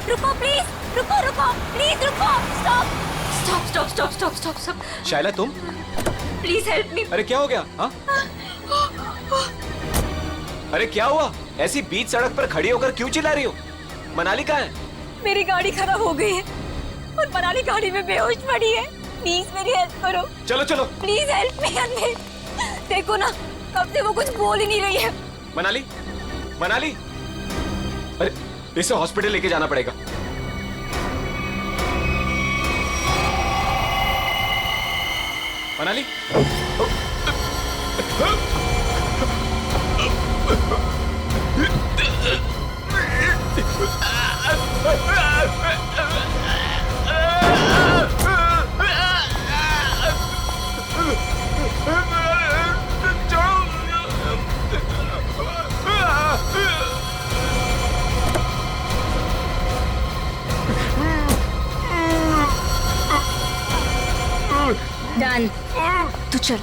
रुको प्लीज, रुको रुको प्लीज रुको, stop stop stop stop stop stop stop. शायला तुम? Please help me. अरे क्या हो गया? हाँ? अरे क्या हुआ? ऐसी बीच सड़क पर खड़ी होकर क्यों चिल्ला रही हो? मनाली कहाँ है? मेरी गाड़ी खराब हो गई है और मनाली गाड़ी में बेहोश पड़ी है। प्लीज मेरी हेल्प करो। चलो चलो। प्लीज हेल्प मी अनमेल। देखो ना, कब से वो कुछ बोल ही नहीं रही है। मनाली, मनाली, अरे इसे हॉस्पिटल लेके जाना पड़ेगा। मनाली, डन, तू चल।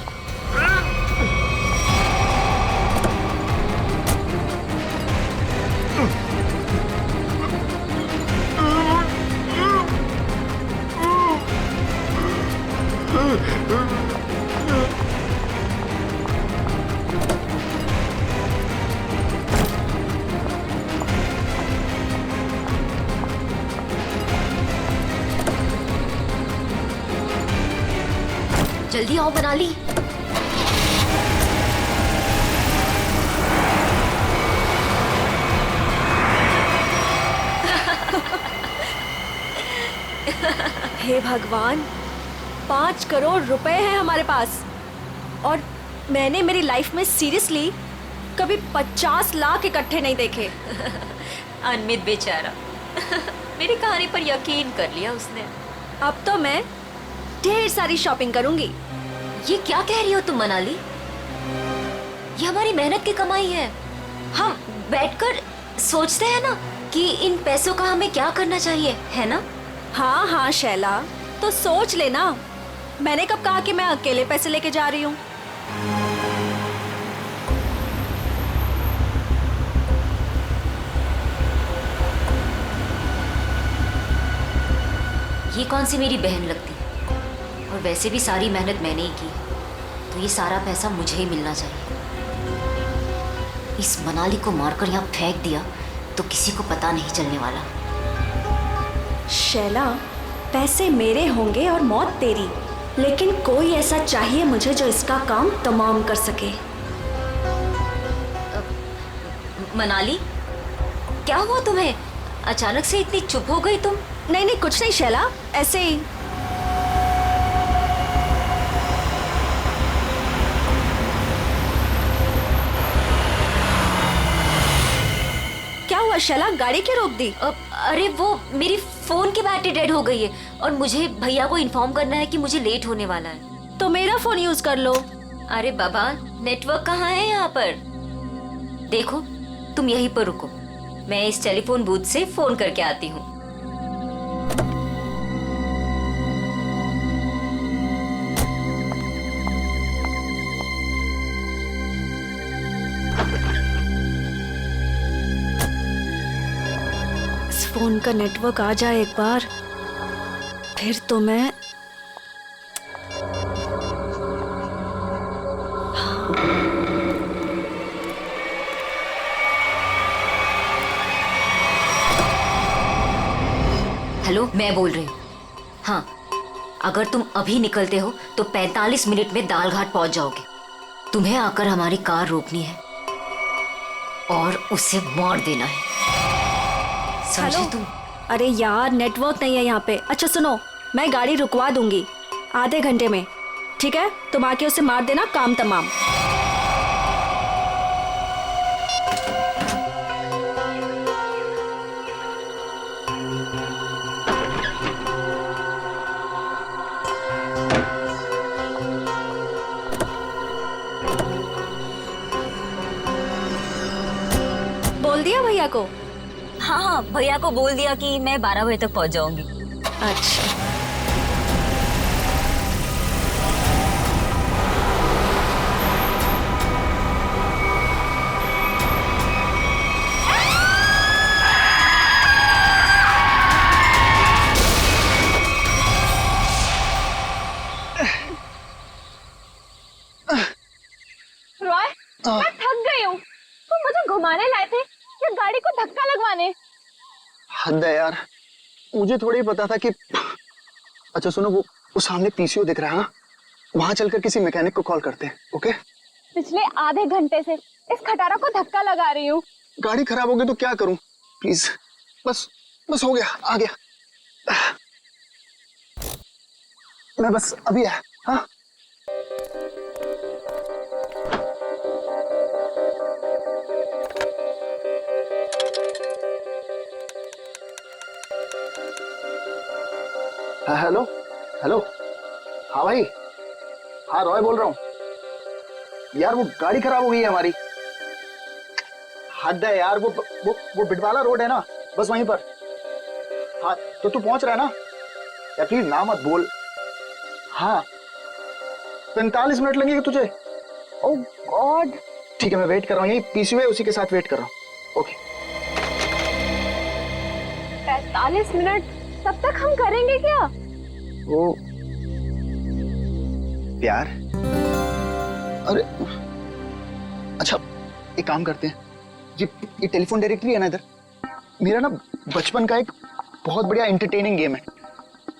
जल्दी आओ मनाली। हे भगवान, 5 करोड़ रुपए हैं हमारे पास और मैंने मेरी लाइफ में सीरियसली कभी 50 लाख इकट्ठे नहीं देखे। अनमित बेचारा मेरी कहानी पर यकीन कर लिया उसने। अब तो मैं ढेर सारी शॉपिंग करूंगी। ये क्या कह रही हो तुम मनाली? ये हमारी मेहनत की कमाई है। हम बैठकर सोचते हैं ना कि इन पैसों का हमें क्या करना चाहिए, है ना? हाँ हाँ शैला, तो सोच लेना। मैंने कब कहा कि मैं अकेले पैसे लेके जा रही हूँ? ये कौन सी मेरी बहन लगती है? और वैसे भी सारी मेहनत मैंने ही की, तो ये सारा पैसा मुझे ही मिलना चाहिए। इस मनाली को मारकर यहाँ फेंक दिया तो किसी को पता नहीं चलने वाला। शैला, पैसे मेरे होंगे और मौत तेरी, लेकिन कोई ऐसा चाहिए मुझे जो इसका काम तमाम कर सके। मनाली, क्या हुआ तुम्हें? अचानक से इतनी चुप हो गई तुम? नहीं नहीं, कुछ नहीं शैला, ऐसे ही। क्या हुआ शैला, गाड़ी क्यों रोक दी? अरे वो मेरी फोन की बैटरी डेड हो गई है और मुझे भैया को इन्फॉर्म करना है कि मुझे लेट होने वाला है। तो मेरा फोन यूज कर लो। अरे बाबा, नेटवर्क कहाँ है यहाँ पर? देखो, तुम यहीं पर रुको, मैं इस टेलीफोन बूथ से फोन करके आती हूँ। इस फोन का नेटवर्क आ जाए एक बार, फिर तो मैं हेलो, मैं बोल रही हूँ। हाँ, अगर तुम अभी निकलते हो तो 45 मिनट में दालघाट पहुंच जाओगे। तुम्हें आकर हमारी कार रोकनी है और उसे मार देना है, समझे हेलो? तुम? अरे यार, नेटवर्क नहीं है यहाँ पे। अच्छा सुनो, मैं गाड़ी रुकवा दूंगी आधे घंटे में, ठीक है? तुम आके उसे मार देना, काम तमाम। बोल दिया भैया को? हाँ हाँ, भैया को बोल दिया कि मैं 12 बजे तक पहुंच जाऊंगी। अच्छा, जाने। हद है यार, मुझे थोड़ी पता था कि। अच्छा सुनो, वो सामने पीसीओ दिख रहा है ना, वहां चलकर किसी मैकेनिक को कॉल करते हैं। ओके? पिछले आधे घंटे से इस खटारा को धक्का लगा रही हूँ। गाड़ी खराब हो गई तो क्या करूं? प्लीज, बस हो गया, आ गया मैं, बस अभी आया। हाँ हेलो हेलो। हाँ भाई, हाँ रॉय बोल रहा हूँ यार। वो गाड़ी खराब हो गई है हमारी। हद है यार, वो बिटवाला रोड है ना, बस वहीं पर। हाँ तो तू पहुंच रहा है ना यार? प्लीज ना मत बोल। हाँ 45 मिनट लगेंगे तुझे? ओह गॉड। ठीक है, मैं वेट कर रहा हूँ यही, पीसीओ है उसी के साथ वेट कर रहा हूँ। ओके 45 मिनट, तब तक हम करेंगे क्या? वो प्यार। अरे अच्छा, एक काम करते हैं, ये टेलीफोन डायरेक्टरी है ना इधर, मेरा ना बचपन का एक बहुत बढ़िया एंटरटेनिंग गेम है।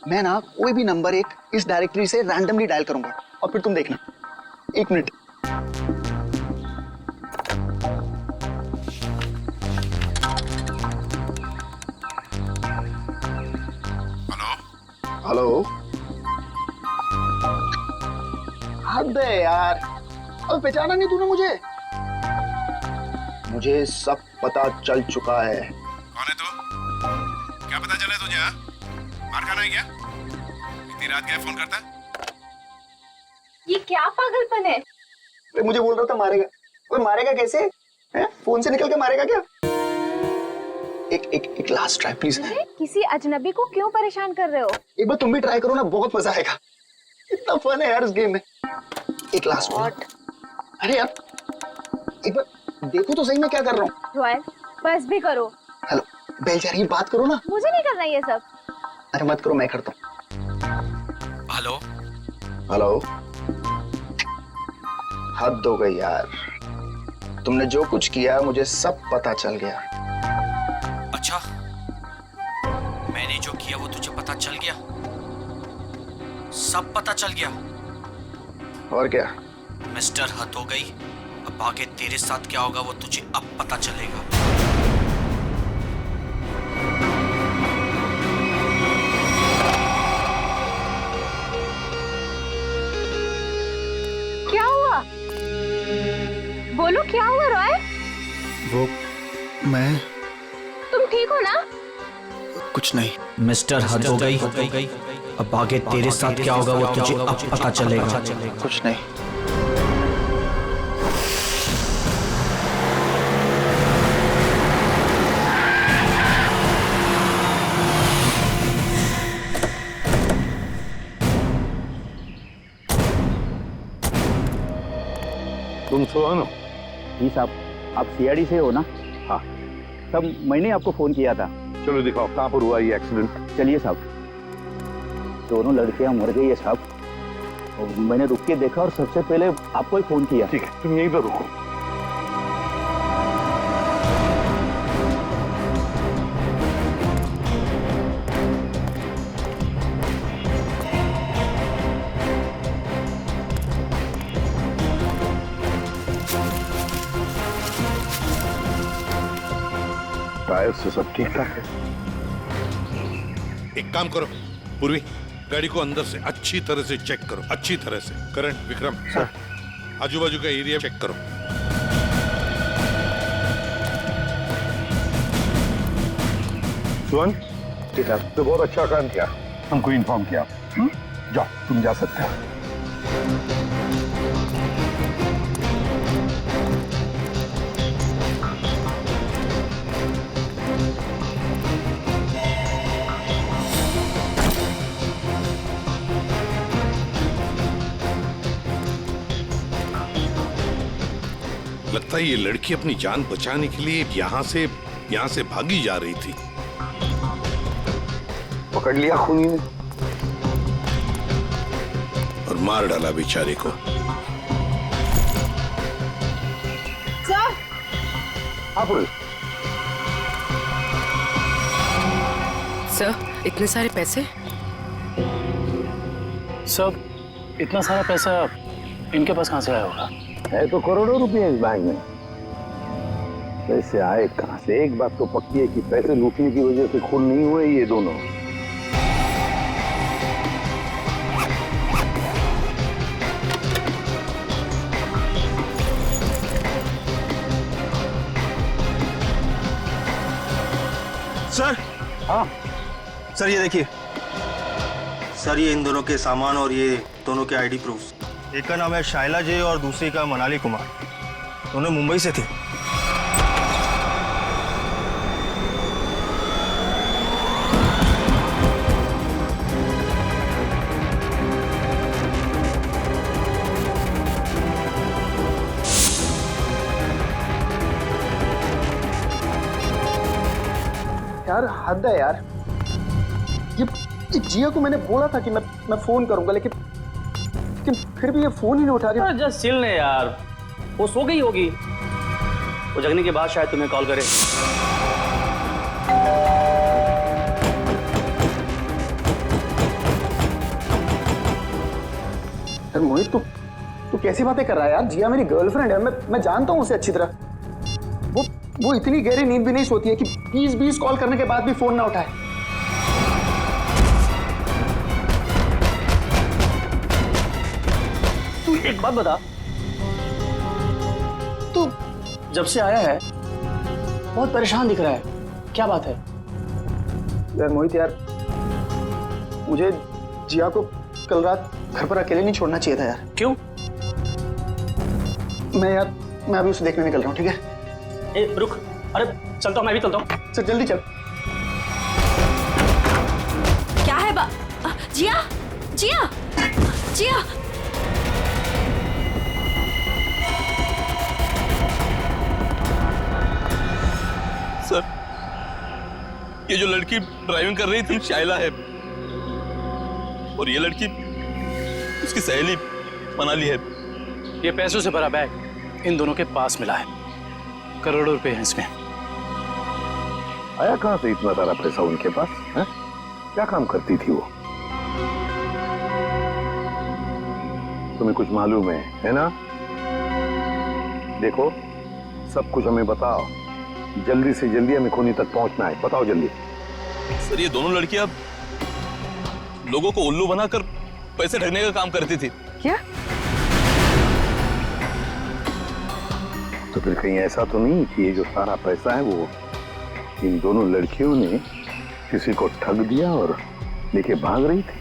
मैं ना कोई भी नंबर एक इस डायरेक्टरी से रैंडमली डायल करूंगा और फिर तुम देखना। 1 मिनट। हेलो। हद है यार, अब पहचाना नहीं तूने मुझे? मुझे सब पता चल चुका है। कौन है तू? क्या पता चला तुझे? मार खाना है क्या? इतनी रात क्या फोन करता है? ये क्या पागलपन है? मुझे बोल रहा था मारेगा। कोई मारेगा कैसे है? फोन से निकल के मारेगा क्या? एक लास्ट ट्राई प्लीज। किसी अजनबी को क्यों परेशान कर रहे हो? एक बार तुम भी ट्राई करो ना, बहुत मजा आएगा। इतना फन है यार इस गेम में। एक लास्ट वॉट। अरे यार एक बार देखो तो सही मैं क्या कर रहा हूँ। रॉयल बस भी करो। हेलो बेल जा रही है, बात करो ना। मुझे नहीं करना ये सब। अरे मत करो, मैं करता हूँ। Hello hello. हद हो गई यार, तुमने जो कुछ किया मुझे सब पता चल गया। अच्छा, मैंने जो किया वो तुझे पता चल गया? सब पता चल गया? और क्या? मिस्टर हद हो गई, अब आगे तेरे साथ क्या होगा वो तुझे अब पता चलेगा। क्या हुआ? बोलो क्या हुआ रॉय? वो मैं तुम ठीक हो ना? कुछ नहीं। मिस्टर हद हो गई, अब आगे तेरे साथ क्या होगा वो तुझे अब पता चलेगा। कुछ नहीं। तुम सोहन? जी साहब, आप सीआईडी से हो ना? हाँ। तब मैंने आपको फोन किया था। चलो दिखाओ कहाँ पर हुआ ये एक्सीडेंट। चलिए साहब। दोनों लड़कियां मर गई है साहब, और मैंने रुक के देखा और सबसे पहले आपको ही फोन किया। ठीक है, तुम यहीं पर रुको। टायर से सब ठीक ठाक है। एक काम करो पूर्वी, गाड़ी को अंदर से अच्छी तरह से चेक करो, अच्छी तरह से। करण, विक्रम सर, आजू बाजू का एरिया चेक करो। सुन, ठीक है, तो बहुत अच्छा काम किया, हमको इन्फॉर्म किया। जाओ, तुम जा सकते हो। लगता है ये लड़की अपनी जान बचाने के लिए यहाँ से भागी जा रही थी। पकड़ लिया खूनी ने और मार डाला बेचारे को। सर, हाँ पुलिस। सर, इतने सारे पैसे? सब इतना सारा पैसा इनके पास कहाँ से आया होगा? है तो करोड़ों रुपए इस बैंक में। पैसे आए कहाँ से? एक बात तो पक्की है कि पैसे लूटने की वजह से खून नहीं हुए ये दोनों। सर। हाँ सर ये देखिए सर, ये इन दोनों के सामान और ये दोनों के आईडी प्रूफ। एक का नाम है शाइला जे और दूसरी का मनाली कुमार। दोनों मुंबई से थे। यार हद है यार। ये जिया को मैंने बोला था कि मैं फोन करूंगा, लेकिन फिर भी ये फोन ही नहीं उठा रही। जस्ट चिल ले यार, वो सो गई होगी। वो जगने के बाद शायद तुम्हें कॉल करे। यार मोहित, तू कैसी बातें कर रहा है यार? जिया मेरी गर्लफ्रेंड है, मैं जानता हूँ उसे अच्छी तरह। वो इतनी गहरी नींद भी नहीं सोती है कि 20 कॉल करने के बाद भी फोन ना उठाए। तू एक बात बता, तू जब से आया है बहुत परेशान दिख रहा है, क्या बात है? यार मोहित यार, मुझे जिया को कल रात घर पर अकेले नहीं छोड़ना चाहिए था यार। क्यों? मैं अभी उसे देखने निकल रहा हूँ, ठीक है? ए रुक, अरे चलता हूँ, मैं भी चलता हूँ। सर जल्दी चल। क्या है जिया, जिया, जिया। सर, ये जो लड़की ड्राइविंग कर रही थी शाइला है, और ये लड़की उसकी सहेली मनाली है। ये पैसों से भरा बैग इन दोनों के पास मिला है, करोड़ों रुपए हैं इसमें। आया कहाँ से इतना सारा पैसा उनके पास? है? क्या काम करती थी वो? तुम्हें कुछ मालूम है ना? देखो, सब कुछ हमें बताओ। जल्दी से जल्दी हमें खूनी तक पहुंचना है, बताओ जल्दी। सर, ये दोनों लड़कियां लोगों को उल्लू बनाकर पैसे ठगने का काम करती थी। क्या? तो फिर कहीं ऐसा तो नहीं कि ये जो सारा पैसा है वो इन दोनों लड़कियों ने किसी को ठग दिया और लेके भाग रही थी?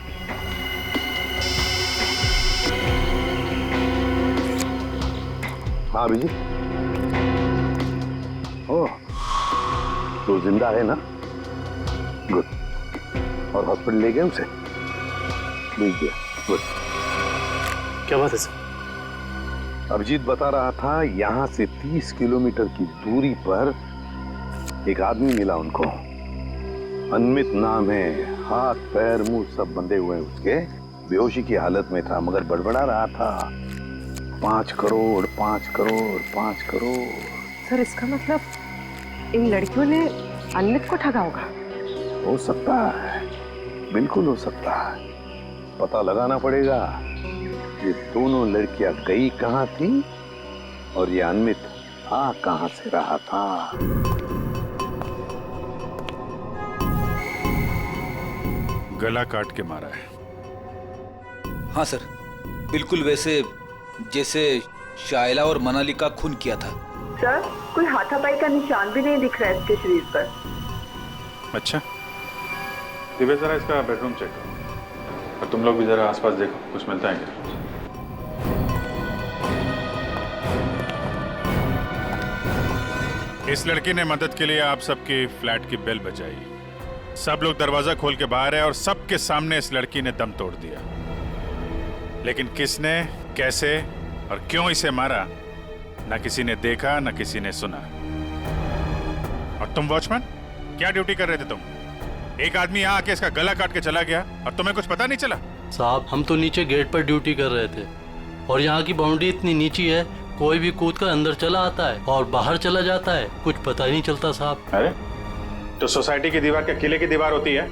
हाँ अभिजीत, ओह, तो जिंदा है ना? गुड। और हॉस्पिटल ले गए उसे? भेज दिया, गुड। क्या बात है सर? अभिजीत बता रहा था यहाँ से 30 किलोमीटर की दूरी पर एक आदमी मिला उनको। अनमित नाम है, हाथ पैर मुंह सब बंधे हुए उसके, बेहोशी की हालत में था मगर बड़बड़ा रहा था 5 करोड़ 5 करोड़ 5 करोड़। सर, इसका मतलब इन लड़कियों ने अनमित को ठगा होगा। हो सकता है, बिल्कुल हो सकता है। पता लगाना पड़ेगा ये दोनों लड़कियां गई कहाँ थी और ये अनमित आ कहाँ से रहा था। गला काट के मारा है। हाँ सर, बिल्कुल वैसे जैसे शाइला और मनाली का खून किया था। सर, कोई हाथापाई का निशान भी नहीं दिख रहा है इसके शरीर पर। अच्छा, दिव्या जरा इसका बेडरूम चेक करो और तुम लोग भी जरा आसपास देखो, कुछ मिलता है क्या? इस लड़की ने मदद के लिए आप सबकी फ्लैट की बेल बजाई। सब लोग दरवाजा खोल के बाहर है और सबके सामने इस लड़की ने दम तोड़ दिया। लेकिन किसने, कैसे और क्यों इसे मारा, ना किसी ने देखा ना किसी ने सुना। और तुम वॉचमैन, क्या ड्यूटी कर रहे थे तुम? एक आदमी यहाँ आके इसका गला काट के चला गया और तुम्हें कुछ पता नहीं चला? साहब, हम तो नीचे गेट पर ड्यूटी कर रहे थे और यहाँ की बाउंड्री इतनी नीची है, कोई भी कूद कर अंदर चला आता है और बाहर चला जाता है, कुछ पता ही नहीं चलता साहब। अरे, तो सोसाइटी की दीवार क्या किले की दीवार होती है?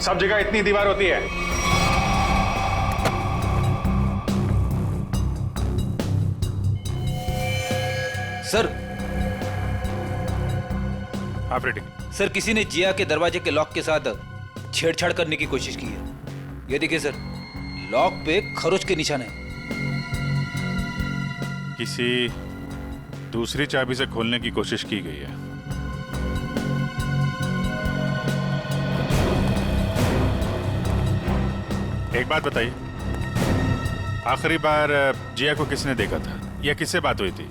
सब जगह इतनी दीवार होती है। Sir operating. सर, किसी ने जिया के दरवाजे के लॉक के साथ छेड़छाड़ करने की कोशिश की है। ये देखिए सर, लॉक पे खरोच के निशान है। किसी दूसरी चाबी से खोलने की कोशिश की गई है। एक बात बताइए, आखिरी बार जिया को किसने देखा था या किससे बात हुई थी?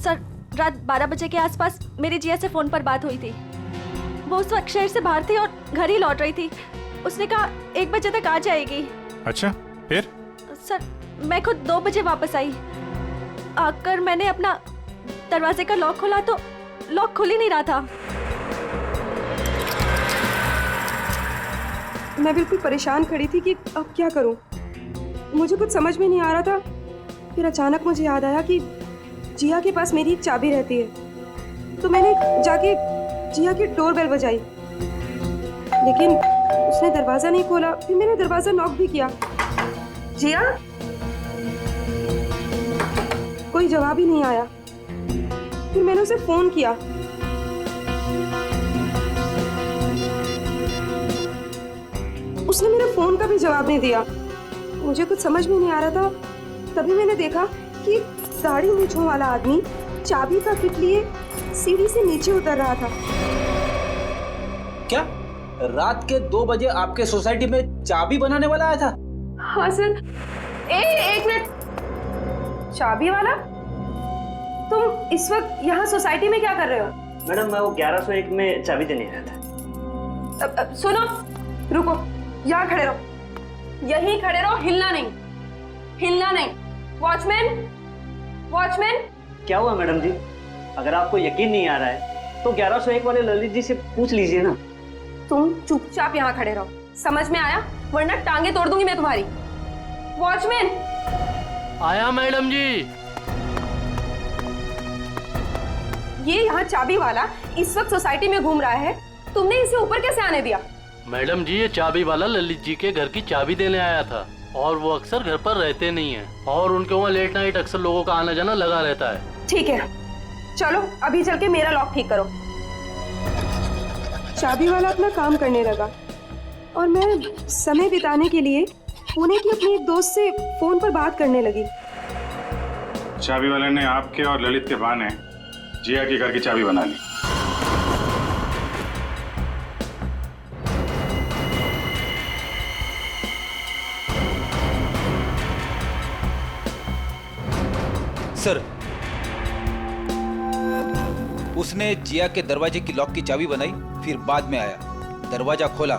सर, रात 12 बजे के आसपास मेरी जिया से फोन पर बात हुई थी। वो उस वक्त शहर से बाहर थी और घर ही लौट रही थी। उसने कहा 1 बजे तक आ जाएगी। अच्छा, फिर? सर, मैं खुद 2 बजे वापस आई। आकर मैंने अपना दरवाजे का लॉक खोला तो लॉक खुल ही नहीं रहा था। मैं बिल्कुल परेशान खड़ी थी कि अब क्या करूं। मुझे कुछ समझ में नहीं आ रहा था। फिर अचानक मुझे याद आया कि जिया के पास मेरी एक चाबी रहती है, तो मैंने जाके जिया की डोरबेल बजाई, लेकिन उसने दरवाजा नहीं खोला। फिर मैंने दरवाजा नॉक भी किया। जिया, कोई जवाब ही नहीं आया। फिर मैंने उसे फोन किया। उसने मेरे फोन का भी जवाब नहीं दिया। मुझे कुछ समझ में नहीं आ रहा था। तभी मैंने देखा कि दाढ़ी मूंछों वाला आदमी चाबी का किट लिए सीढ़ी से नीचे उतर रहा था। क्या रात के 2 बजे आपके सोसाइटी में चाबी बनाने वाला आया था? हाँ सर। एक मिनट, चाबी वाला? तुम इस वक्त यहाँ सोसाइटी में क्या कर रहे हो? मैडम, मैं वो 1101 में चाबी देने आया था। सुनो, रुको, यहाँ खड़े रहो, यहीं खड़े रहो, हिलना नहीं, हिलना नहीं। Watchman, watchman. क्या हुआ मैडम जी? अगर आपको यकीन नहीं आ रहा है तो 1101 वाले ललित जी से पूछ लीजिए ना। तुम चुपचाप यहाँ खड़े रहो, समझ में आया? वरना टांगे तोड़ दूंगी मैं तुम्हारी। वॉचमैन। आया मैडम जी। ये यहाँ चाबी वाला इस वक्त सोसाइटी में घूम रहा है, तुमने इसे ऊपर कैसे आने दिया? मैडम जी, ये चाबी वाला ललित जी के घर की चाबी देने आया था और वो अक्सर घर पर रहते नहीं हैं और उनके वहाँ लेट नाइट अक्सर लोगों का आना जाना लगा रहता है। ठीक है, चलो अभी चल के मेरा लॉक ठीक करो। चाबी वाला अपना काम करने लगा और मैं समय बिताने के लिए पुणे की अपनी एक दोस्त से फोन पर बात करने लगी। चाबी वाले ने आपके और ललित के बहाने जिया के घर की चाबी बना ली। सर, उसने जिया के दरवाजे की लॉक की चाबी बनाई, फिर बाद में आया, दरवाजा खोला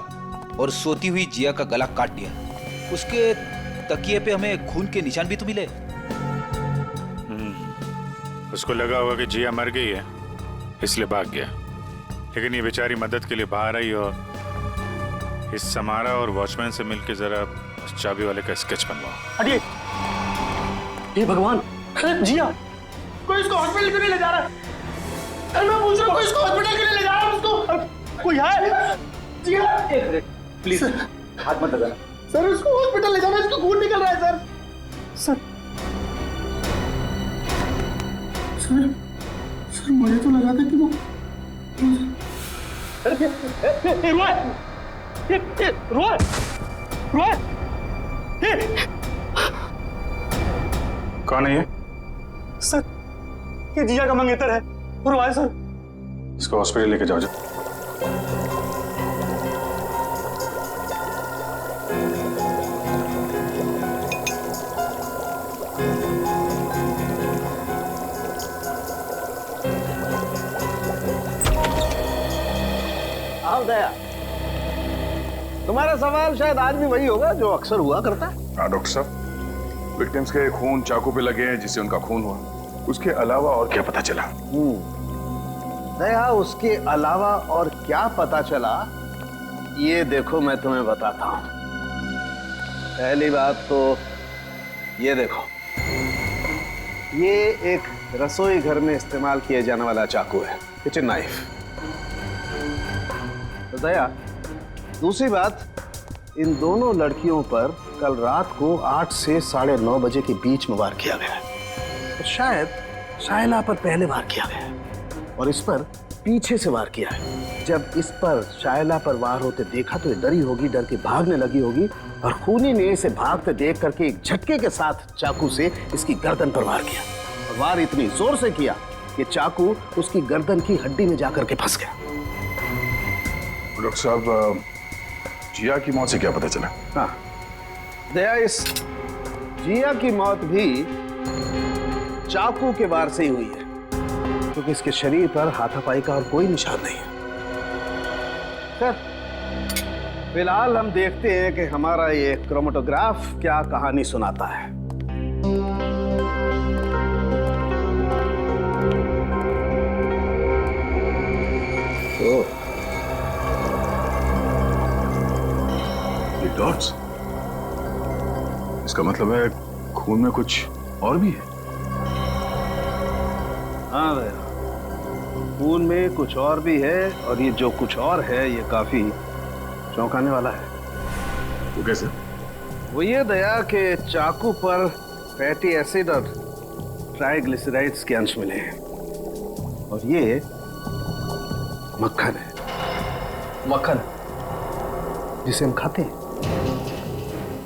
और सोती हुई जिया का गला काट दिया। उसके तकिए पे हमें खून के निशान भी तो मिले। उसको लगा होगा कि जिया मर गई है, इसलिए भाग गया। लेकिन ये बेचारी मदद के लिए बाहर आई और इस समारा और वॉचमैन से मिलकर जरा उस चाबी वाले का स्केच बनवाओ। अरे ये भगवान, जिया कोई इसको हॉस्पिटल क्यों नहीं ले जा रहा? अरे मैं पूछ रहा हूँ, कोई इसको हॉस्पिटल क्यों नहीं ले जा रहा? उसको कोई है? जिया, एक मिनट प्लीज, हाथ मत लगाना। सर, उसको हॉस्पिटल ले जाना, इसको खून निकल रहा है सर। सर मुझे तो लगा था कि वो कौन है ये? सर, ये जिया का मंगेतर है। रोए सर। इसको हॉस्पिटल लेके जाओ। आओ दया, तुम्हारा सवाल शायद आज भी वही होगा जो अक्सर हुआ करता है। हाँ डॉक्टर साहब, विक्टिम्स के खून चाकू पे लगे हैं जिससे उनका खून हुआ। उसके अलावा और क्या पता चला? दया, उसके अलावा और क्या पता चला, ये देखो मैं तुम्हें बताता हूं। पहली बात तो ये देखो, ये एक रसोई घर में इस्तेमाल किए जाने वाला चाकू है, किचन नाइफ। तो दया, दूसरी बात, इन दोनों लड़कियों पर कल रात को 8 से 9:30 बजे के बीच में वार किया गया है। तो शायद शायला पर पहले वार किया गया है और इस पर पीछे से वार किया है। जब इस पर शायला पर वार होते देखा तो ये डरी होगी, डर के भागने लगी होगी और खूनी ने इसे भागते देख करके एक झटके के साथ चाकू से इसकी गर्दन पर वार किया। और वार इतनी जोर से किया कि चाकू उसकी गर्दन की हड्डी में जाकर के फंस गया। डॉक्टर साहब, जिया की मौत से क्या पता चला? हाँ दया, इस जिया की मौत भी चाकू के वार से ही हुई है, क्योंकि इसके शरीर पर हाथापाई का और कोई निशान नहीं है। खैर, फिलहाल हम देखते हैं कि हमारा ये क्रोमेटोग्राफ क्या कहानी सुनाता है। तो ये डॉट्स, इसका मतलब है खून में कुछ और भी है। हाँ भैया, खून में कुछ और भी है और ये जो कुछ और है ये काफी चौंकाने वाला है। वो कैसे? वो ये दया के चाकू पर फैटी एसिड और ट्राइग्लिसराइड्स के अंश मिले हैं और ये मक्खन है। मक्खन जिसे हम खाते हैं।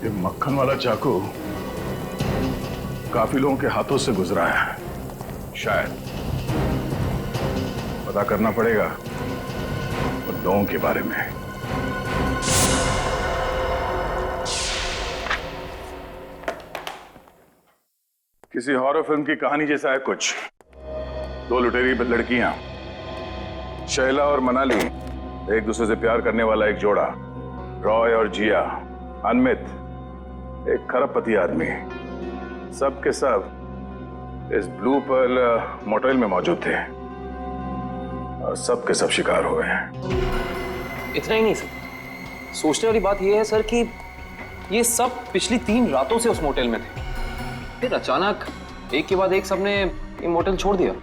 ये मक्खन वाला चाकू काफी लोगों के हाथों से गुजरा है। शायद पता करना पड़ेगा उन लोगों के बारे में। किसी हॉरर फिल्म की कहानी जैसा है कुछ। दो लुटेरी लड़कियां, शैला और मनाली, एक दूसरे से प्यार करने वाला एक जोड़ा, रॉय और जिया, अनमित, एक खरबपति आदमी, सब के सब इस ब्लू पर्ल मोटेल में मौजूद थे और सब के सब शिकार हुए हैं। इतना ही नहीं सर, सोचने वाली बात यह है सर कि ये सब पिछली 3 रातों से उस मोटेल में थे, फिर अचानक एक के बाद एक सबने ये मोटेल छोड़ दिया।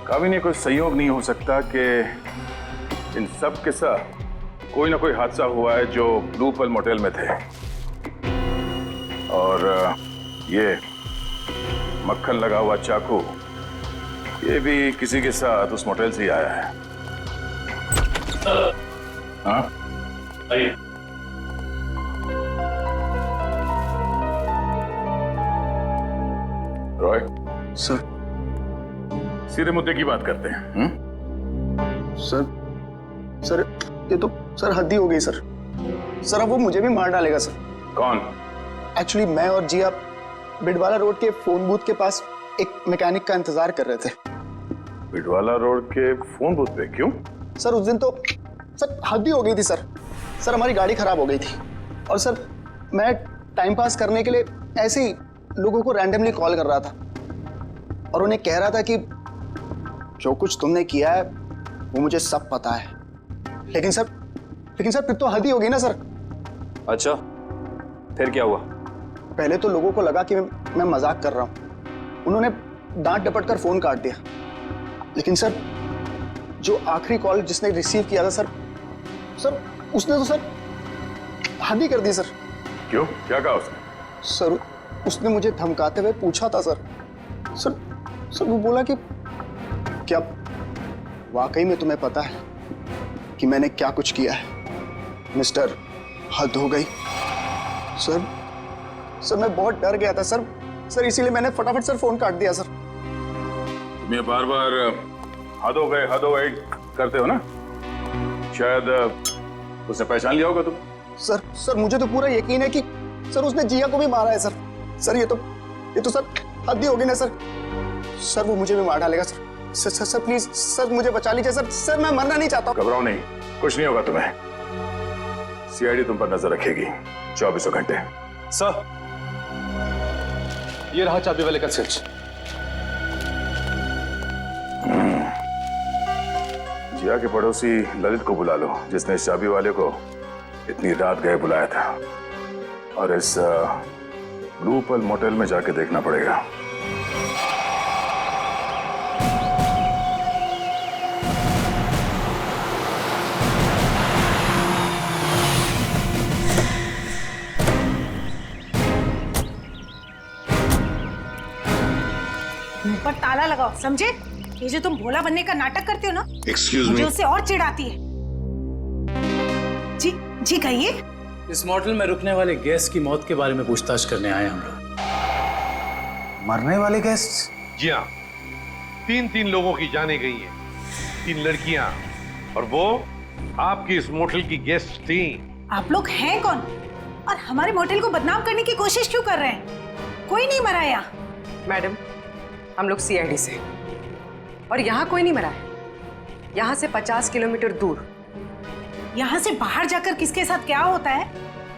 कभी नहीं कोई संयोग नहीं हो सकता कि इन सब के साथ कोई ना कोई हादसा हुआ है जो ब्लू पर्ल मोटेल में थे और ये मक्खन लगा हुआ चाकू ये भी किसी के साथ उस मोटेल से ही आया है। हाँ आइए। रॉय सर, सीधे मुद्दे की बात करते हैं। सर ये तो सर हद ही हो गई सर। सर अब वो मुझे भी मार डालेगा सर। कौन? एक्चुअली मैं और जिया बिडवाला रोड के फोन बूथ के पास एक मैकेनिक का इंतजार कर रहे थे। बिडवाला रोड के फोन बूथ पे? क्यों? सर उस दिन तो सर हद ही हो गई थी सर। सर हमारी गाड़ी खराब हो गई थी और सर मैं टाइम पास करने के लिए ऐसे ही लोगों को रैंडमली कॉल कर रहा था और उन्हें कह रहा था कि जो कुछ तुमने किया है वो मुझे सब पता है। लेकिन सर फिर तो हद ही होगी ना सर। अच्छा, फिर क्या हुआ? पहले तो लोगों को लगा कि मैं मजाक कर रहा हूं। उन्होंने डांट डपट कर फोन काट दिया। लेकिन सर जो आखिरी कॉल जिसने रिसीव किया था सर उसने तो सर हद ही कर दी सर। क्यों? क्या कहा उसने? सर उसने मुझे धमकाते हुए पूछा था सर वो बोला कि क्या वाकई में तुम्हें पता है कि मैंने क्या कुछ किया है? मिस्टर, हद हो गई। सर मैं बहुत डर गया था सर इसीलिए मैंने फटाफट सर फोन काट दिया सर। तुम ये बार बार हद हो गए करते हो ना? शायद उसने पहचान लिया होगा तुम। सर मुझे तो पूरा यकीन है कि सर उसने जिया को भी मारा है सर ये तो सर हद ही होगी ना सर वो मुझे भी मार डालेगा सर प्लीज सर मुझे बचा लीजिए सर मैं मरना नहीं चाहता। घबराओ नहीं, कुछ नहीं होगा तुम्हें। सीआईडी तुम पर नजर रखेगी 24 घंटे। सर ये रहा चाबी वाले का स्विच। जिया के पड़ोसी ललित को बुला लो, जिसने इस चाबी वाले को इतनी रात गए बुलाया था, और इस ब्लू पर्ल मोटेल में जाके देखना पड़ेगा। ऊपर ताला लगाओ, समझे? ये जो तुम भोला बनने का नाटक करते हो ना, एक्सक्यूज मुझे मी, उससे और चिढ़ाती है। जी जी कहिए। इस मोटल में रुकने वाले गेस्ट की मौत के बारे में पूछताछ करने आए हम लोग। मरने वाले गेस्ट? जी हाँ, 3 लोगों की जाने गई हैं, 3 लड़कियां, और वो आपकी इस मोटल की गेस्ट थी। आप लोग हैं कौन और हमारे मोटेल को बदनाम करने की कोशिश क्यों कर रहे हैं? कोई नहीं मरा यहाँ। मैडम, हम लोग सीआईडी से, और यहाँ कोई नहीं मरा है। यहाँ से 50 किलोमीटर दूर। यहाँ से बाहर जाकर किसके साथ क्या होता है,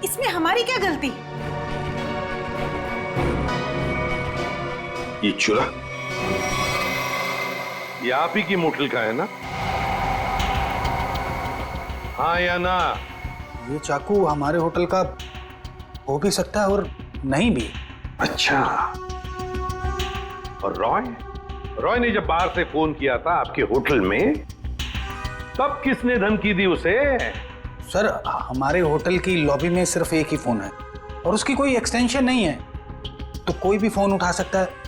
इसमें हमारी क्या गलती? ये चुरा, ये आप ही की मोटल का है ना? हाँ या ना? ये चाकू हमारे होटल का हो भी सकता है और नहीं भी। अच्छा, और रॉय ने जब बाहर से फोन किया था आपके होटल में, तब किसने धमकी दी उसे? सर, हमारे होटल की लॉबी में सिर्फ एक ही फोन है और उसकी कोई एक्सटेंशन नहीं है, तो कोई भी फोन उठा सकता है।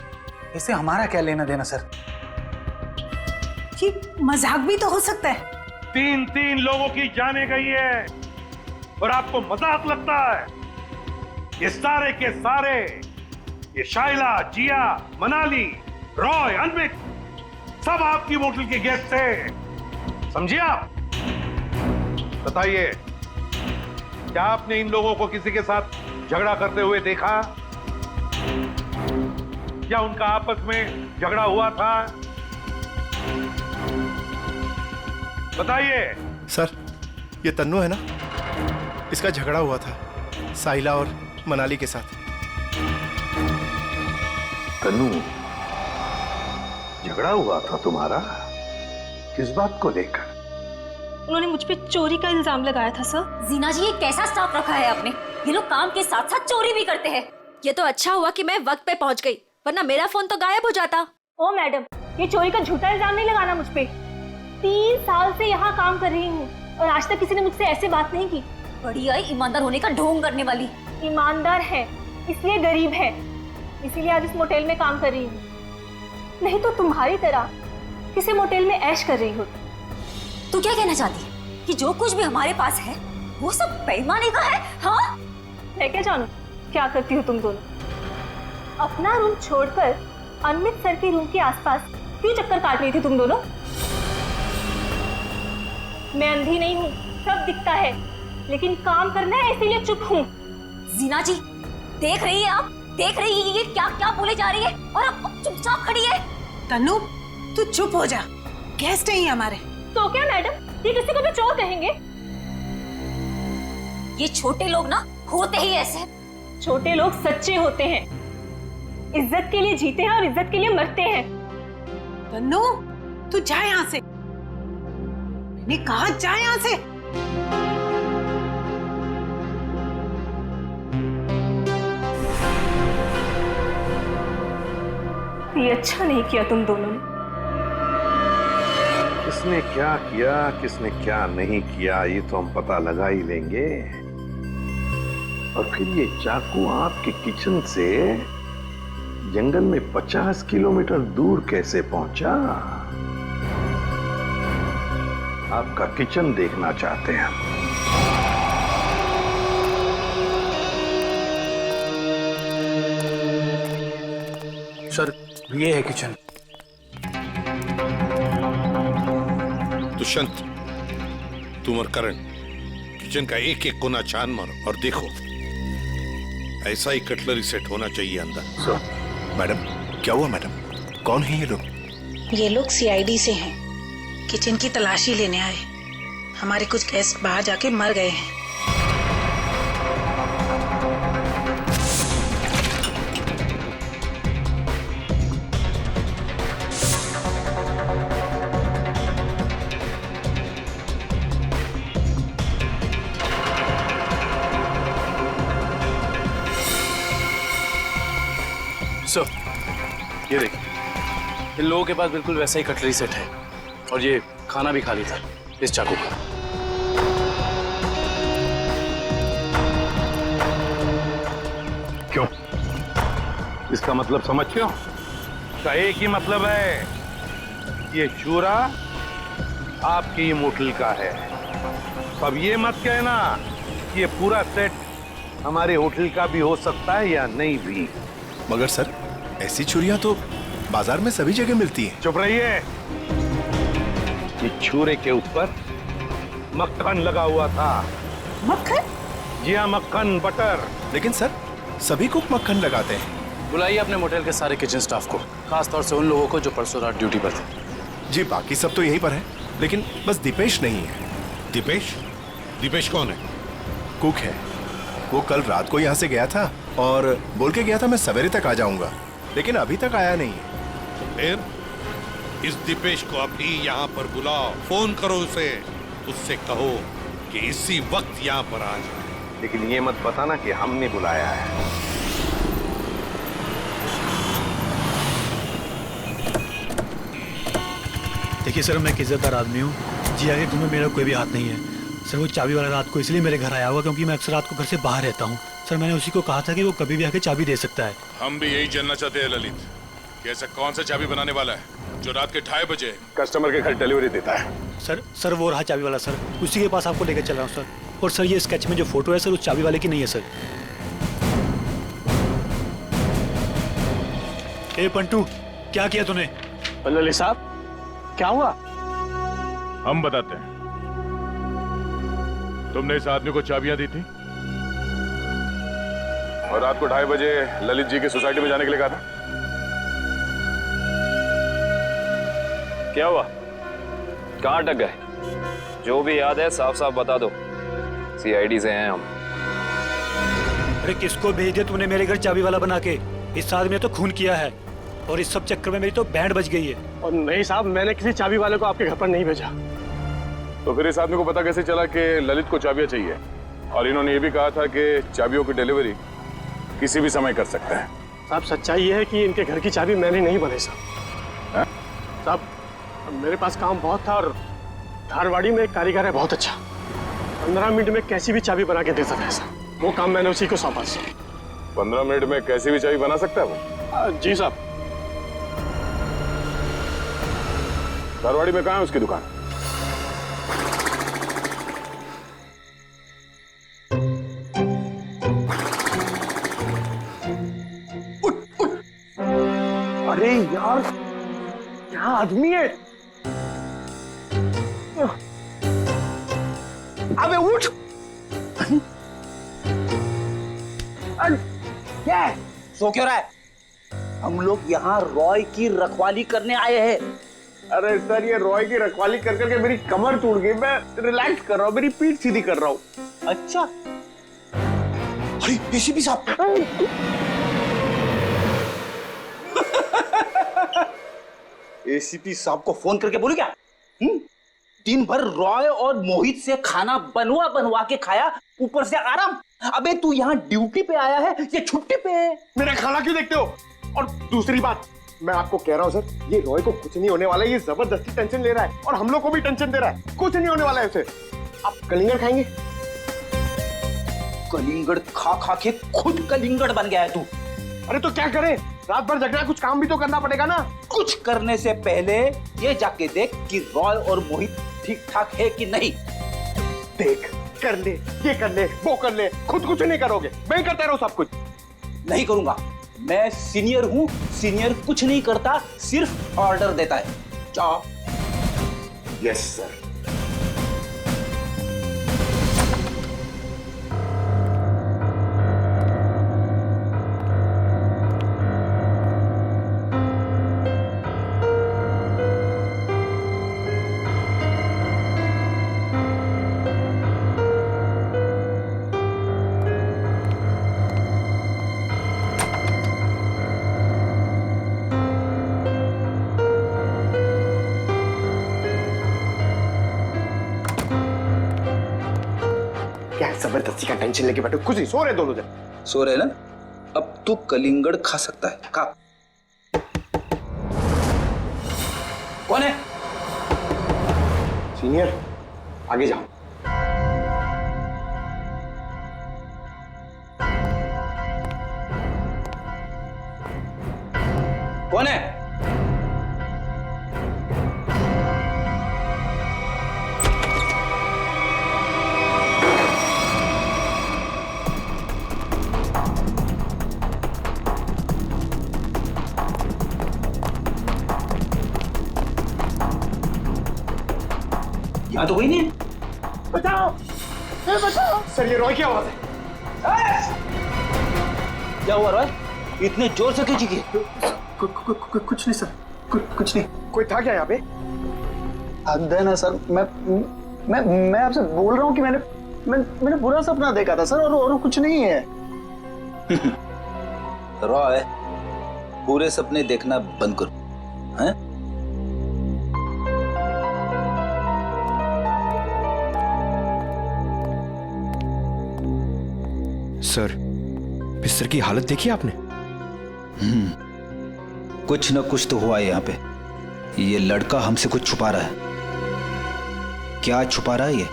इससे हमारा क्या लेना देना सर? ये मजाक भी तो हो सकता है। 3 लोगों की जाने गई है और आपको मजाक लगता है? ये सारे के सारे, ये शाइला, जिया, मनाली, रॉय, अनमित, सब आपकी मोटल के गेस्ट थे, समझिए आप? बताइए, क्या आपने इन लोगों को किसी के साथ झगड़ा करते हुए देखा? क्या उनका आपस में झगड़ा हुआ था? बताइए। सर, ये तन्नू है ना, इसका झगड़ा हुआ था साहिला और मनाली के साथ। तन्नू, झगड़ा हुआ था तुम्हारा? किस बात को लेकर? उन्होंने मुझ पे चोरी का इल्जाम लगाया था सर। जीना जी, ये कैसा स्टाफ रखा है आपने? ये लोग काम के साथ साथ चोरी भी करते हैं। ये तो अच्छा हुआ कि मैं वक्त पे पहुंच गई, वरना मेरा फोन तो गायब हो जाता। ओ मैडम, ये चोरी का झूठा इल्जाम नहीं लगाना मुझ पे। 3 साल से यहाँ काम कर रही हूँ और आज तक किसी ने मुझसे ऐसे बात नहीं की। बढ़िया ईमानदार होने का ढोंग करने वाली। ईमानदार है इसलिए गरीब है, इसीलिए आज इस मोटेल में काम कर रही हूँ, नहीं तो तुम्हारी तरह किसी मोटेल में ऐश कर रही होती। तू क्या कहना चाहती है कि जो कुछ भी हमारे पास है वो सब बेईमानी का है? हाँ, मैं क्या जानूं क्या करती हो तुम दोनों? अपना रूम छोड़कर अनमित सर के रूम के आसपास क्यों चक्कर काट रही थी तुम दोनों? मैं अंधी नहीं हूँ, सब दिखता है, लेकिन काम करना है इसीलिए चुप हूँ। जीना जी, देख रही है आप? देख रही है ये क्या क्या बोले जा रही है और अब चुपचाप खड़ी है। तन्नू, तू चुप हो जा, गेस्ट हैं हमारे। तो क्या मैडम, ये किसी को भी चोर कहेंगे? ये छोटे लोग ना होते ही ऐसे। छोटे लोग सच्चे होते हैं, इज्जत के लिए जीते हैं और इज्जत के लिए मरते हैं। तन्नू, तू जा यहाँ से, मैंने कहा जा यहाँ से। ये अच्छा नहीं किया तुम दोनों ने। किसने क्या किया, किसने क्या नहीं किया, ये तो हम पता लगा ही लेंगे। और फिर ये चाकू आपके किचन से जंगल में 50 किलोमीटर दूर कैसे पहुंचा? आपका किचन देखना चाहते हैं हम। सर, ये है किचन। दुष्यंत, तुम और करण किचन का एक एक कोना छान मारो और देखो, ऐसा ही कटलरी सेट होना चाहिए अंदर। मैडम, क्या हुआ मैडम? कौन है ये लोग? ये लोग सीआईडी से हैं, किचन की तलाशी लेने आए। हमारे कुछ गेस्ट बाहर जाके मर गए हैं। सर, ये देखिए, इन लोगों के पास बिल्कुल वैसा ही कटलरी सेट है और ये खाना भी खाली था इस चाकू का। क्यों? इसका मतलब समझते हो? इसका एक ही मतलब है, ये चूरा आपकी ही होटल का है। अब ये मत कहना कि ये पूरा सेट हमारे होटल का भी हो सकता है या नहीं भी। मगर सर, ऐसी छुरियां तो बाजार में सभी जगह मिलती हैं। चुप रहिए। ये छुरे के ऊपर मक्खन लगा हुआ था। मक्खन? जी हाँ, मक्खन, बटर। लेकिन सर, सभी कुक मक्खन लगाते हैं। बुलाइए अपने मोटेल के सारे किचन स्टाफ को, खास तौर से उन लोगों को जो परसों रात ड्यूटी पर थे। जी, बाकी सब तो यहीं पर है, लेकिन बस दीपेश नहीं है। दीपेश? दीपेश कौन है? कुक है। वो कल रात को यहाँ से गया था और बोल के गया था मैं सवेरे तक आ जाऊंगा, लेकिन अभी तक आया नहीं है। फिर इस दीपेश को अभी यहाँ पर बुलाओ, फोन करो उसे, उससे कहो कि इसी वक्त यहाँ पर आ जाए। लेकिन ये मत बताना कि हमने बुलाया है। देखिए सर, मैं एक इज्जतदार आदमी हूँ, जी आगे तुम्हें मेरा कोई भी हाथ नहीं है। सर, वो चाबी वाला रात को इसलिए मेरे घर आया हुआ क्योंकि मैं अक्सर रात को घर से बाहर रहता हूँ। सर, मैंने उसी को कहा था कि वो कभी भी आके चाबी दे सकता है। हम भी यही जानना चाहते हैं ललित, कि ऐसा कौन सा चाबी बनाने वाला है जो रात के 2:30 बजे कस्टमर के घर डिलीवरी देता है। सर वो रहा चाबी वाला सर, उसी के पास आपको लेकर चल रहा हूँ सर। और सर, ये स्केच में जो फोटो है सर, उस चाबी वाले की नहीं है सर। ए पंटू, क्या किया तूने? ललित साहब, क्या हुआ? हम बताते हैं। तुमने इस आदमी को चाबियां दी थी और रात को 2:30 बजे ललित जी की सोसाइटी में जाने के लिए कहा था। क्या हुआ? कहाँ अटक गए? जो भी याद है साफ साफ बता दो। सीआईडी से हैं हम। अरे किसको भेज दिया तूने मेरे घर चाबी वाला बना के? इस आदमी ने तो खून किया है और इस सब चक्कर में मेरी तो बैंड बज गई है। और नहीं साहब, मैंने किसी चाबी वाले को आपके घर पर नहीं भेजा। तो फिर इस आदमी को पता कैसे चला कि ललित को चाबियां चाहिए? और इन्होंने ये भी कहा था कि चाबियों की डिलीवरी किसी भी समय कर सकते हैं। साहब, सच्चाई ये है कि इनके घर की चाबी मैंने नहीं बनाई साहब। साहब, मेरे पास काम बहुत था और धारवाड़ी में एक कारीगर है बहुत अच्छा, 15 मिनट में कैसी भी चाबी बना के दे सकता है साहब। वो काम मैंने उसी को सौंपा साहब। 15 मिनट में कैसी भी चाबी बना सकता है वो? जी साहब। धारवाड़ी में कहाँ है उसकी दुकान? अरे यार, क्या आदमी है? अबे उठ! क्या है? सो क्यों रहा है? हम लोग यहाँ रॉय की रखवाली करने आए हैं। अरे सर, ये रॉय की रखवाली कर करके मेरी कमर टूट गई। मैं रिलैक्स कर रहा हूँ, मेरी पीठ सीधी कर रहा हूँ। अच्छा, अरे एसीपी साहब, एसीपी साहब को फोन करके बोलू क्या? दिन भर रॉय और मोहित से खाना बनवा बनवा के खाया, ऊपर से आराम। अबे तू यहाँ ड्यूटी पे आया है या छुट्टी पे है? मेरा खाना क्यों देखते हो? और दूसरी बात, मैं आपको कह रहा हूँ सर, ये रॉय को कुछ नहीं होने वाला है। ये जबरदस्ती टेंशन ले रहा है और हम लोग को भी टेंशन दे रहा है। कुछ नहीं होने वाला है उसे। आप कलिंगड़ खाएंगे? कलिंगड़ खा खा के खुद कलिंगड़ बन गया है तू। अरे तो क्या करे? रात भर जगना, कुछ काम भी तो करना पड़ेगा ना। कुछ करने से पहले ये जाके देख कि रॉय और मोहित ठीक ठाक है कि नहीं। देख, कर ले, ये कर ले, वो कर ले, खुद कुछ नहीं करोगे। मैं ही करता रहूं सब कुछ? नहीं करूंगा। मैं सीनियर हूं, सीनियर कुछ नहीं करता, सिर्फ ऑर्डर देता है। जाओ। Yes sir. जबरदस्ती का टेंशन लेके बैठो, कुछ नहीं, सो रहे दोनों जन। सो रहे ना? अब तू कलिंगड़ खा सकता है। खा। कौन है? सीनियर, आगे जाओ। कौन है? यहाँ तो कोई नहीं है। बचाओ, बचाओ। सर ये रॉय की आवाज है। क्या हुआ रॉय? इतने जोर से खींची की? कुछ नहीं सर, कुछ नहीं। कोई था क्या यहाँ पे? हद है ना सर, मैं आपसे बोल रहा हूँ कि मैंने बुरा सपना देखा था सर, और कुछ नहीं है। रॉय, पूरे सपने देखना बंद करो, हैं? सर, बिस्तर की हालत देखी आपने? कुछ न कुछ तो हुआ है यहाँ पे। ये लड़का हमसे कुछ छुपा रहा है। क्या छुपा रहा है ये?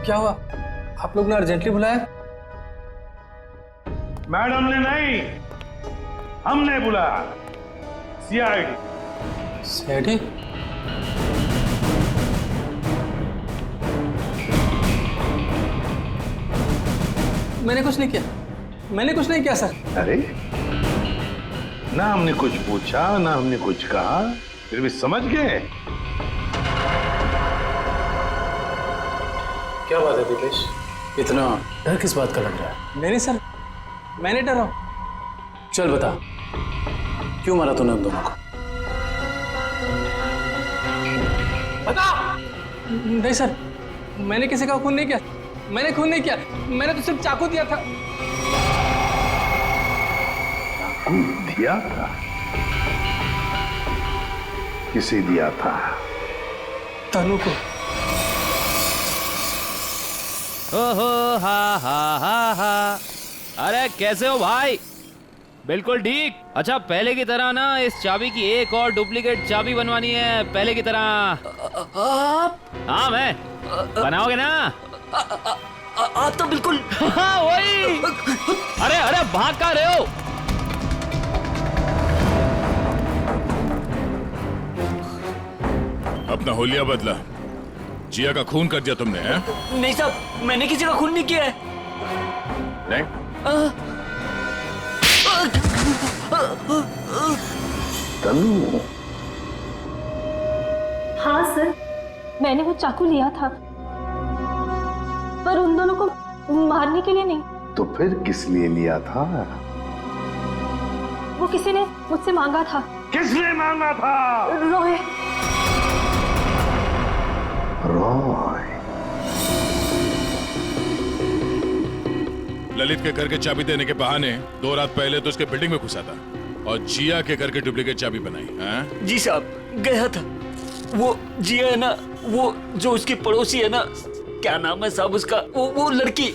क्या हुआ? आप लोग ने अर्जेंटली बुलाया? मैडम ने नहीं, हमने बुलाया। सीआईडी। सीआईडी? मैंने कुछ नहीं किया, मैंने कुछ नहीं किया सर। अरे ना हमने कुछ पूछा ना हमने कुछ कहा, फिर भी समझ गए। क्या बात है दिपेश, इतना डर किस बात का लग रहा है? नहीं सर, मैंने डरा। चल बता, क्यों मारा तूने उन दोनों को? बता। नहीं सर, मैंने किसी का खून नहीं किया, मैंने खून नहीं किया, मैंने तो सिर्फ चाकू दिया था। चाकू दिया था? किसे दिया था? तनु को। ओहो हा हा हा हा। अरे कैसे हो भाई? बिल्कुल ठीक। अच्छा पहले की तरह ना इस चाबी की एक और डुप्लीकेट चाबी बनवानी है, पहले की तरह। आप? हाँ मैं। बनाओगे ना? आप तो बिल्कुल। हाँ वही। अरे अरे भाग कहाँ रहे हो? अपना होलिया बदला। जिया का खून कर दिया तुमने, हैं? नहीं साहब, मैंने किसी का खून नहीं किया है। नहीं? तनु। हाँ सर, मैंने वो चाकू लिया था, पर उन दोनों को मारने के लिए नहीं। तो फिर किस लिए लिया था? वो किसी ने मुझसे मांगा था। किसने मांगा था? रॉय। रॉय। ललित के घर के चाबी देने के बहाने 2 रात पहले तो उसके बिल्डिंग में घुसा था और जिया के घर के डुप्लीकेट चाबी बनाई। हैं? जी साहब, गया था। वो जिया है ना, वो जो उसकी पड़ोसी है ना, क्या नाम है साहब उसका, वो लड़की,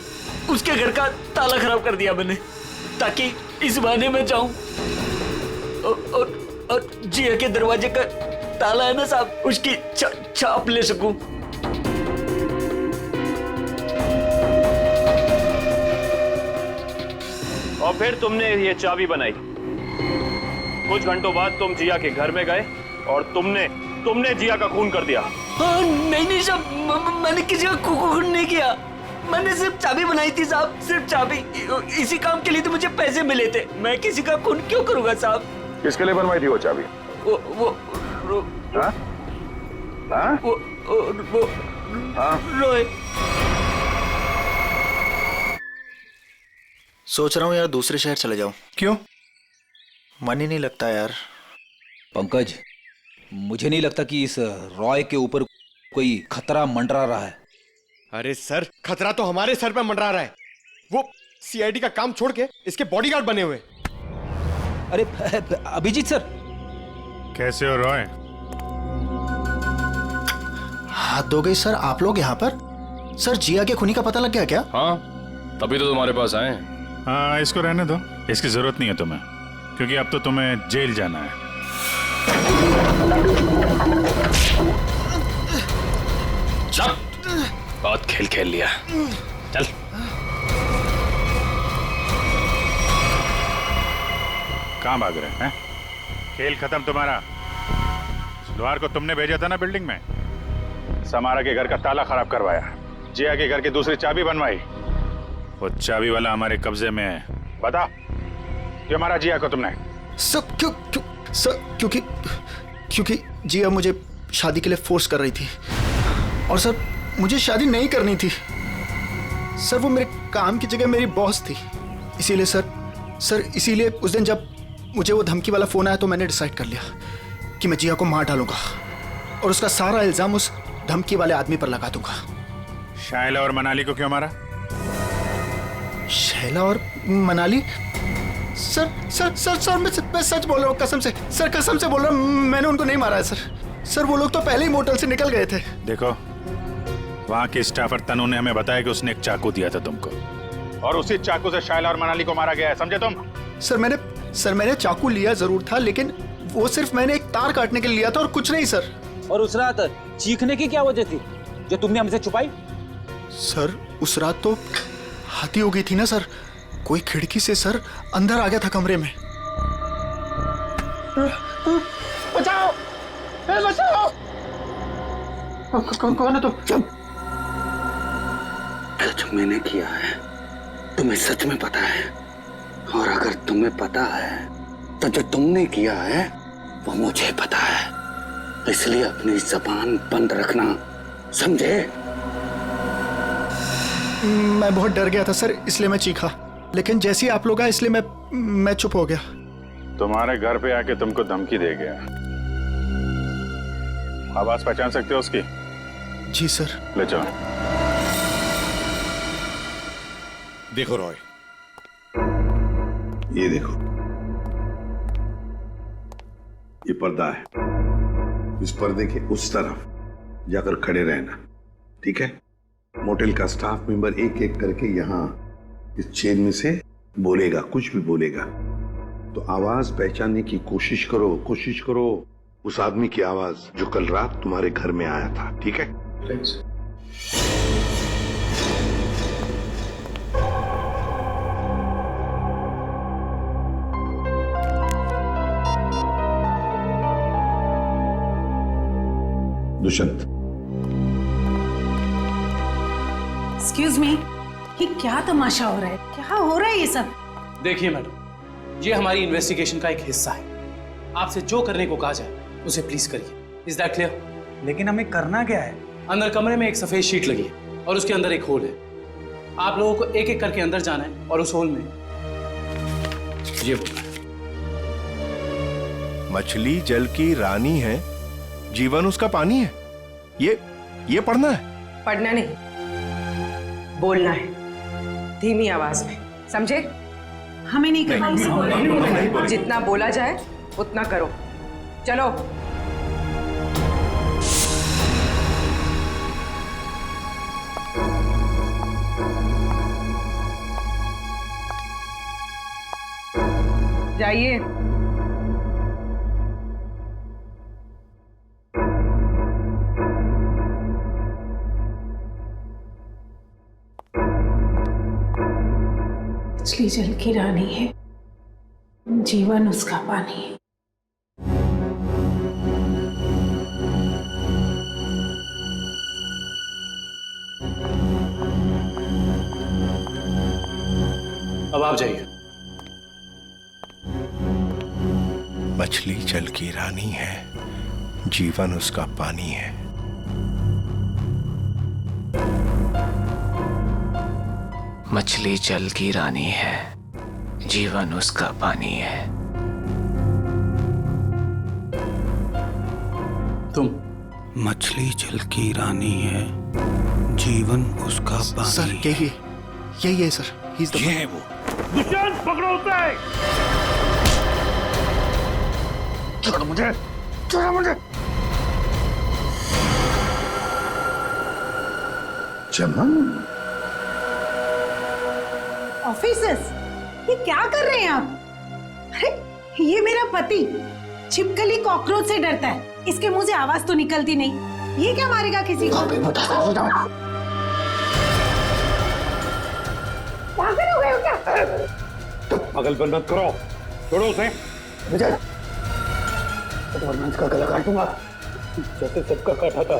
उसके घर का ताला खराब कर दिया मैंने, ताकि इस बहाने में जाऊं और जिया के दरवाजे का ताला है ना साहब, उसकी छाप ले सकूं। और फिर तुमने ये चाबी बनाई। कुछ घंटों बाद तुम जिया के घर में गए और तुमने जिया का खून कर दिया। नहीं साहब, मैंने किसी का खून नहीं किया, मैंने सिर्फ चाबी बनाई थी साहब, सिर्फ चाबी। इसी काम के लिए तो मुझे पैसे मिले थे, मैं किसी का खून क्यों करूंगा साहब? किसके लिए बनवाई थी वो चाबी? रोए। सोच रहा हूँ यार दूसरे शहर चले जाऊं। क्यों? मन ही नहीं लगता यार। पंकज, मुझे नहीं लगता कि इस रॉय के ऊपर कोई खतरा मंडरा रहा है। अरे सर, खतरा तो हमारे सर पे मंडरा रहा है। वो सीआईडी का काम छोड़ के इसके बॉडीगार्ड बने हुए। अरे अभिजीत सर। कैसे हो रॉय? हाथ धो गई सर, आप लोग यहाँ पर? सर जिया के खूनी का पता लग गया क्या? हाँ, तभी तो तुम्हारे पास आए। हाँ इसको रहने दो, इसकी जरूरत नहीं है तुम्हें, क्योंकि अब तो तुम्हें जेल जाना है। चल, बहुत खेल खेल लिया, चल। कहाँ भाग रहे हैं? खेल खत्म तुम्हारा। लोहार को तुमने भेजा था ना बिल्डिंग में, समारा के घर का ताला खराब करवाया, जिया के घर की दूसरी चाबी बनवाई। वो चाबी वाला हमारे कब्जे में है। बता क्यों मारा जिया को तुमने? सब क्यों सर? क्योंकि जिया मुझे शादी के लिए फोर्स कर रही थी और सर मुझे शादी नहीं करनी थी सर। वो मेरे काम की जगह मेरी बॉस थी, इसीलिए सर इसीलिए उस दिन जब मुझे वो धमकी वाला फोन आया तो मैंने डिसाइड कर लिया कि मैं जिया को मार डालूंगा और उसका सारा इल्जाम उस धमकी वाले आदमी पर लगा दूंगा। शायला और मनाली को क्यों मारा? शैला और मनाली? सर मैं सच बोल रहा हूँ, कसम से सर, कसम से बोल रहा हूँ, मैंने उनको नहीं मारा है सर। वो लोग तो पहले ही मोटल से निकल गए थे। देखो, वहाँ के स्टाफर तनु ने हमें बताया कि उसने एक चाकू दिया था तुमको और उसी चाकू से शायला और मनाली को मारा गया है, समझे तुम? सर मैंने चाकू लिया जरूर था, लेकिन वो सिर्फ मैंने एक तार काटने के लिए लिया था और कुछ नहीं सर। और उस रात चीखने की क्या वजह थी जो तुमने हमसे छुपाई? सर उस रात तो हाथी हो गई थी ना सर, कोई खिड़की से सर अंदर आ गया था कमरे में। बचाओ, बचाओ! कौन है तुम? जो मैंने किया है तुम्हें सच में पता है, और अगर तुम्हें पता है तो जो तुमने किया है वो मुझे पता है, इसलिए अपनी जबान बंद रखना, समझे? मैं बहुत डर गया था सर, इसलिए मैं चीखा, लेकिन जैसे ही आप लोग आए इसलिए मैं चुप हो गया। तुम्हारे घर पे आके तुमको धमकी दे गया, आवाज पहचान सकते हो उसकी? जी सर। ले जाओ। देखो रॉय, ये देखो, ये पर्दा है, इस पर्दे के उस तरफ जाकर खड़े रहना, ठीक है? मोटेल का स्टाफ मेंबर एक एक करके यहाँ इस चेन में से बोलेगा, कुछ भी बोलेगा तो आवाज पहचानने की कोशिश करो उस आदमी की आवाज जो कल रात तुम्हारे घर में आया था, ठीक है? दुष्यंत, एक्सक्यूज मी, ये क्या तमाशा हो रहा है? क्या हो रहा है ये सब? देखिए मैडम, ये हमारी इन्वेस्टिगेशन का एक हिस्सा है। आपसे जो करने को कहा जाए उसे प्लीज करिए। Is that clear? लेकिन हमें करना क्या है? अंदर कमरे में एक सफेद शीट लगी है और उसके अंदर एक होल है। आप लोगों को एक एक करके अंदर जाना है और उस होल में ये बोलना है, मछली जल की रानी है, जीवन उसका पानी है। ये पढ़ना है? पढ़ना नहीं, बोलना है, धीमी आवाज में, समझे? हमें नहीं करना। जितना बोला जाए उतना करो। चलो। जाइए। मछली जल की रानी है, जीवन उसका पानी है। अब आप जाइए। मछली जल की रानी है, जीवन उसका पानी है। मछली जल की रानी है, जीवन उसका पानी है। तुम? मछली जल की रानी है, जीवन उसका पानी। सर यही है सर, ये है वो। दुष्यंत, पकड़ो उसे! छोड़ मुझे! चमन, ऑफिसर्स, ये क्या कर रहे हैं आप? अरे ये मेरा पति छिपकली कॉकरोच से डरता है, इसके मुंह से आवाज तो निकलती नहीं, ये क्या मारेगा किसी को? पागल हो गए हो क्या? पागलपन मत करो, छोड़ो उसे। विजय, वरना इसका गला काट दूंगा जैसे सबका काटा था।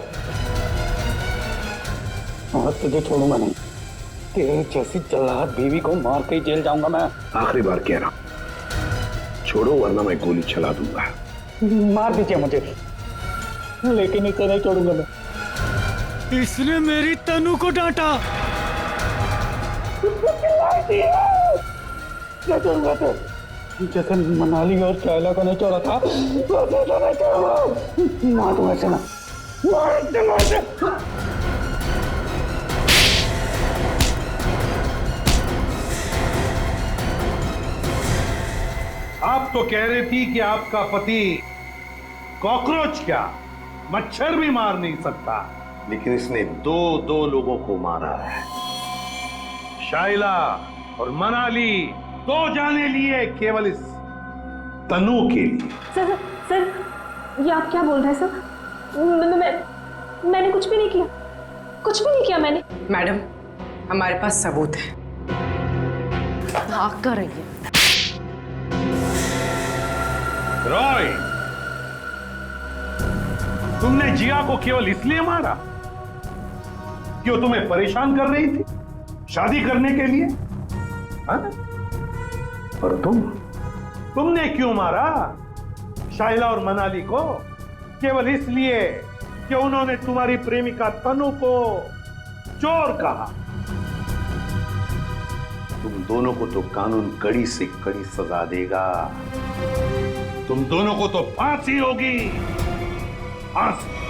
और तुझे छोड़ूंगा नहीं, तेरे जैसी जल्लाद बीवी को मार के जेल जाऊंगा मैं। आखिरी बार कह रहा हूं, छोड़ो वरना मैं गोली चला दूंगा। मार दीजिए मुझे, लेकिन इसे नहीं छोड़ूंगा मैं। इसने मेरी तनु को डांटा। जैसे मनाली और शायला को नहीं छोड़ा था, वैसे तो नहीं छोड़ूंगा। मार दूंगा इसे, आप तो कह रही थी कि आपका पति कॉकरोच क्या मच्छर भी मार नहीं सकता, लेकिन इसने दो लोगों को मारा है। शाइला और मनाली, 2 जाने लिए केवल इस तनु के लिए। सर, ये आप क्या बोल रहे हैं सर? मैंने कुछ भी नहीं किया, कुछ भी नहीं किया मैंने। मैडम, हमारे पास सबूत है। भाग कर रही है। रॉय, तुमने जिया को केवल इसलिए मारा कि वो तुम्हें परेशान कर रही थी शादी करने के लिए? हाँ? और तुमने क्यों मारा शाइला और मनाली को? केवल इसलिए कि उन्होंने तुम्हारी प्रेमिका तनु को चोर कहा। तुम दोनों को तो कानून कड़ी से कड़ी सजा देगा। तुम दोनों को तो फांसी होगी, फांसी।